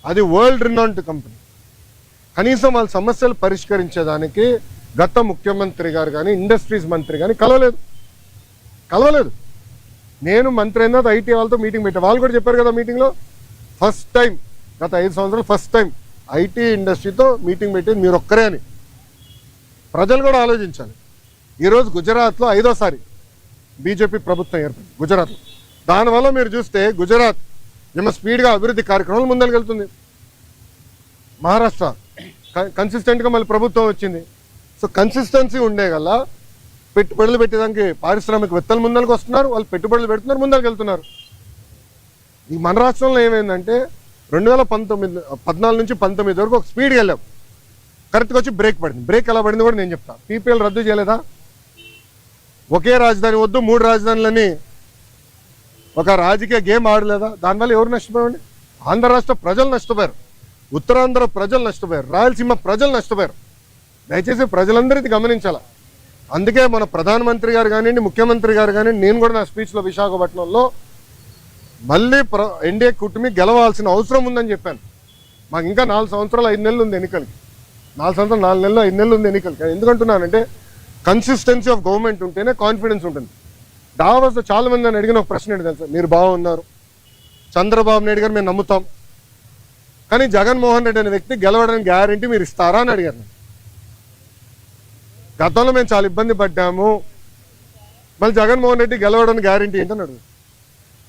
అది world renowned company. కనీసం వాళ్ళ సమస్యలు పరిష్కరించేదానికి గత ముఖ్యమంత్రి గారు కానీ ఇండస్ట్రీస్ మంత్రి కానీ కలవలేదు. నేను మంత్రి అయిన తర్వాత ఐటీ వాళ్ళతో మీటింగ్ పెట్టాను. వాళ్ళు కూడా చెప్పారు కదా మీటింగ్లో, ఫస్ట్ టైం గత 5 సంవత్సరాలు ఫస్ట్ టైం ఐటీ ఇండస్ట్రీతో మీటింగ్ పెట్టేది మీరు ఒక్కరే అని. ప్రజలు కూడా ఆలోచించాలి. ఈరోజు గుజరాత్లో 5వ సారి బీజేపీ ప్రభుత్వం ఏర్పడింది గుజరాత్లో. దానివల్ల మీరు చూస్తే గుజరాత్ ఏమో స్పీడ్గా అభివృద్ధి కార్యక్రమాలు ముందరికెళ్తుంది. మహారాష్ట్ర కన్సిస్టెంట్గా మళ్ళీ ప్రభుత్వం వచ్చింది. సో కన్సిస్టెన్సీ ఉండే గల పెట్టుబడులు పెట్టేదానికి పారిశ్రామికవేత్తలు ముందరికి వస్తున్నారు, వాళ్ళు పెట్టుబడులు పెడుతున్నారు, ముందరికి వెళ్తున్నారు. ఈ మన రాష్ట్రంలో ఏమైందంటే 2014 నుంచి 19 వరకు ఒక స్పీడ్గా వెళ్ళాం, కరెక్ట్గా వచ్చి బ్రేక్ పడింది. బ్రేక్ ఎలా పడింది కూడా నేను చెప్తా. పీపీఎల్ రద్దు చేయలేదా? ఒకే రాజధాని వద్దు 3 రాజధానులని ఒక రాజకీయ గేమ్ ఆడలేదా? దానివల్ల ఎవరు నష్టపోయారండి? ఆంధ్ర రాష్ట్ర ప్రజలు నష్టపోయారు, ఉత్తరాంధ్ర ప్రజలు నష్టపోయారు, రాయలసీమ ప్రజలు నష్టపోయారు. దయచేసి ప్రజలందరికీ గమనించాల. అందుకే మన ప్రధానమంత్రి గారు కానివ్వండి, ముఖ్యమంత్రి గారు కానివ్వండి, నేను కూడా నా స్పీచ్లో విశాఖపట్నంలో మళ్ళీ ఎన్డీఏ కూటమి గెలవాల్సిన అవసరం ఉందని చెప్పాను. మాకు ఇంకా 4 సంవత్సరాలు 5 నెలలు ఉంది ఎన్నికలకి. 4 సంవత్సరాలు 4 నెలలు 5 నెలలు ఉంది ఎన్నికలకి. ఎందుకంటున్నానంటే కన్సిస్టెన్సీ ఆఫ్ గవర్నమెంట్ ఉంటేనే కాన్ఫిడెన్స్ ఉంటుంది. దావాస్లో చాలా మంది నన్ను అడిగిన ఒక ప్రశ్న ఏంటి తెలుసా? మీరు బాగున్నారు, చంద్రబాబు నాయుడు గారు మేము నమ్ముతాం, కానీ జగన్మోహన్ రెడ్డి అనే వ్యక్తి గెలవడానికి గ్యారంటీ మీరు ఇస్తారా అని అడిగారు. గతంలో మేము చాలా ఇబ్బంది పడ్డాము, మళ్ళీ జగన్మోహన్ రెడ్డి గెలవడానికి గ్యారంటీ ఏంటని అడుగు.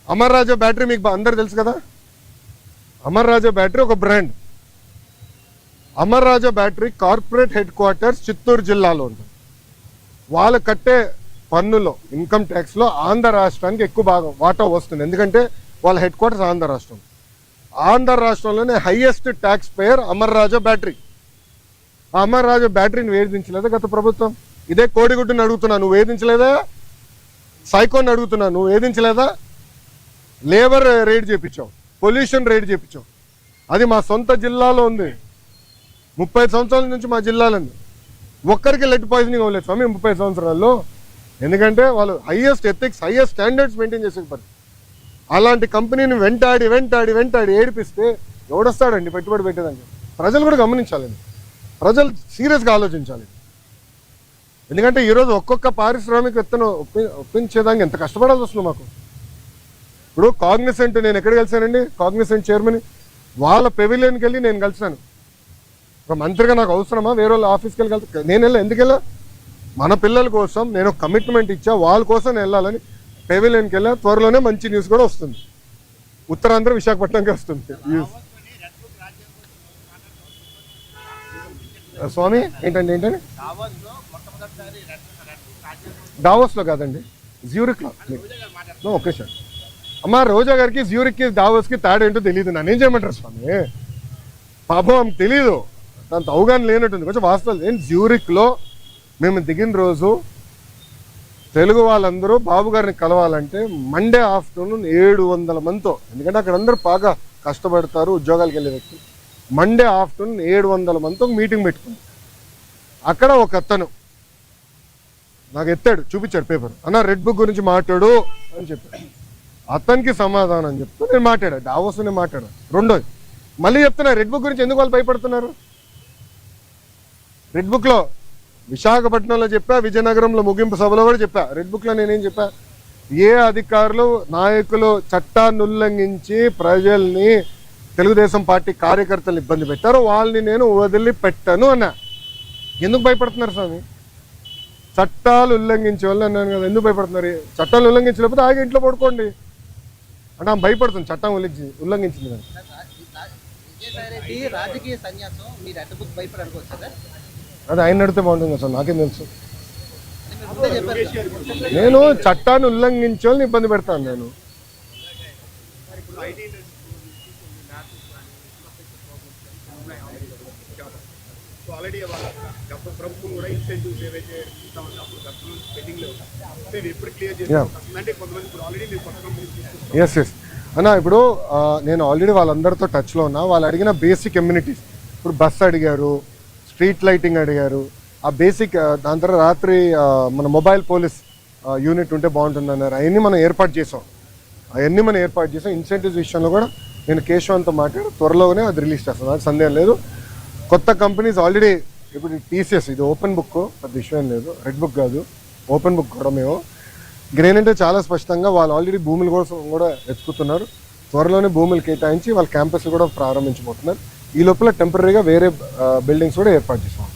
అమర్ రాజా బ్యాటరీ మీకు అందరు తెలుసు కదా. అమర్ రాజా బ్యాటరీ ఒక brand. Amar Raja battery corporate headquarters Chittoor జిల్లాలో ఉంటుంది. వాళ్ళు కట్టే పన్నులో ఇన్కమ్ ట్యాక్స్లో ఆంధ్ర రాష్ట్రానికి ఎక్కువ భాగం వాటా వస్తుంది. ఎందుకంటే వాళ్ళ హెడ్ క్వార్టర్స్ ఆంధ్ర రాష్ట్రం. ఆంధ్ర రాష్ట్రంలోనే highest tax payer Amar Raja battery. ఆ అమర్ రాజా బ్యాటరీని వేధించలేదా గత ప్రభుత్వం? ఇదే కోడిగుడ్డుని అడుగుతున్నా, నువ్వు వేధించలేదా? సైకోని అడుగుతున్నా, నువ్వు వేధించలేదా? లేబర్ రేట్ చేయించావు, పొల్యూషన్ రేట్ చేయించావు. అది మా సొంత జిల్లాలో ఉంది. 30 సంవత్సరాల నుంచి మా జిల్లాలో ఉంది. ఒక్కరికి లెడ్ పాయిజనింగ్ అవ్వలేదు స్వామి 30 సంవత్సరాల్లో. ఎందుకంటే వాళ్ళు highest ethics, highest standards maintain చేసే పని. అలాంటి కంపెనీని వెంటాడి ఏడిపిస్తే ఎవడొస్తాడండి పెట్టుబడి పెట్టేదానికి? ప్రజలు కూడా గమనించాలండి, ప్రజలు సీరియస్గా ఆలోచించాలి. ఎందుకంటే ఈరోజు ఒక్కొక్క పారిశ్రామికవేత్తను ఒప్పించేదానికి ఎంత కష్టపడాల్సి వస్తుంది మాకు. ఇప్పుడు కాగ్నిసెంట్ నేను ఎక్కడ కలిసానండి? కాగ్నిసెంట్ చైర్మన్ వాళ్ళ పెవిలియన్కి వెళ్ళి నేను కలిసాను. ఒక మంత్రిగా నాకు అవసరమా వేరే వాళ్ళ ఆఫీస్కి వెళ్ళి కలిసి? నేను ఎందుకు వెళ్ళా? మన పిల్లల కోసం నేను కమిట్మెంట్ ఇచ్చా, వాళ్ళ కోసం నేను వెళ్ళాలని పెవిలియన్కి వెళ్ళా. త్వరలోనే మంచి న్యూస్ కూడా వస్తుంది, ఉత్తరాంధ్ర విశాఖపట్నంకి వస్తుంది న్యూస్. స్వామి ఏంటండి? దావోస్లో కాదండి, జ్యూరిక్లో. Okay sir. అమ్మ రోజా గారికి జ్యూరిక్కి దావోస్కి తేడా ఏంటో తెలియదు. నన్ను ఏం చేయమంటారు స్వామి? పాపం ఆమెకు తెలీదు, దాంత అవగాహన లేనట్టుంది. కొంచెం వాస్తవాలు ఏంటి? జ్యూరిక్లో మేము దిగిన రోజు తెలుగు వాళ్ళందరూ బాబు గారిని కలవాలంటే మండే ఆఫ్టర్నూన్ 700 మందితో, ఎందుకంటే అక్కడ అందరూ బాగా కష్టపడతారు ఉద్యోగాలకు వెళ్ళే వ్యక్తులు. మండే ఆఫ్టర్నూన్ 700 మందితో మీటింగ్ పెట్టుకుంది. అక్కడ ఒక అతను నాకు ఎత్తాడు, చూపించాడు పేపర్, అన్న రెడ్ బుక్ గురించి మాట్లాడు అని చెప్పాడు. అతనికి సమాధానం చెప్తూ నేను మాట్లాడా, డావోస్ నేను మాట్లాడా. రెండోది మళ్ళీ చెప్తున్నా, రెడ్ బుక్ గురించి ఎందుకు వాళ్ళు భయపడుతున్నారు? రెడ్ బుక్లో విశాఖపట్నంలో చెప్పా, విజయనగరంలో ముగింపు సభలో కూడా చెప్పా. రెడ్ బుక్లో నేనేం చెప్పా? ఏ అధికారులు నాయకులు చట్టాన్ని ఉల్లంఘించి ప్రజల్ని, తెలుగుదేశం పార్టీ కార్యకర్తలు ఇబ్బంది పెట్టారో వాళ్ళని నేను వదిలిపెట్టను అన్నా. ఎందుకు భయపడుతున్నారు స్వామి? చట్టాలు ఉల్లంఘించే వాళ్ళు అన్నాను కదా, ఎందుకు భయపడుతున్నారు? చట్టాలు ఉల్లంఘించలేకపోతే ఆగి ఇంట్లో పడుకోండి అంటే ఆమె భయపడుతుంది చట్టం ఉల్లంఘించింది కానీ. అది ఆయన నడితే బాగుంటుంది కదా సార్, నాకేం తెలుసు. నేను చట్టాన్ని ఉల్లంఘించే వాళ్ళని ఇబ్బంది పెడతాను. నేను ఎస్ అన్న, ఇప్పుడు నేను ఆల్రెడీ వాళ్ళందరితో టచ్లో ఉన్నా. వాళ్ళు అడిగిన బేసిక్ కమ్యూనిటీస్, ఇప్పుడు బస్ అడిగారు, స్ట్రీట్ లైటింగ్ అడిగారు, ఆ బేసిక్. దాని తర్వాత రాత్రి మన మొబైల్ పోలీస్ యూనిట్ ఉంటే బాగుంటుంది అన్నారు. అవన్నీ మనం ఏర్పాటు చేసాం. ఇన్సెంటివ్స్ విషయంలో కూడా నేను కేశవాన్తో మాట్లాడి త్వరలోనే అది రిలీజ్ చేస్తాను, నాకు సందేహం లేదు. కొత్త కంపెనీస్ ఆల్రెడీ ఇప్పుడు టీసీఎస్ ఇది ఓపెన్ బుక్, పెద్ద విషయం లేదు, రెడ్ బుక్ కాదు, ఓపెన్ బుక్ కూడా మేము. గ్రేనంటే చాలా స్పష్టంగా వాళ్ళు ఆల్రెడీ భూముల కోసం కూడా వెతుకుతున్నారు. త్వరలోనే భూములు కేటాయించి వాళ్ళ క్యాంపస్ కూడా ప్రారంభించబోతున్నారు. ఈ లోపల టెంపరీగా వేరే బిల్డింగ్స్ కూడా ఏర్పాటు చేస్తాం.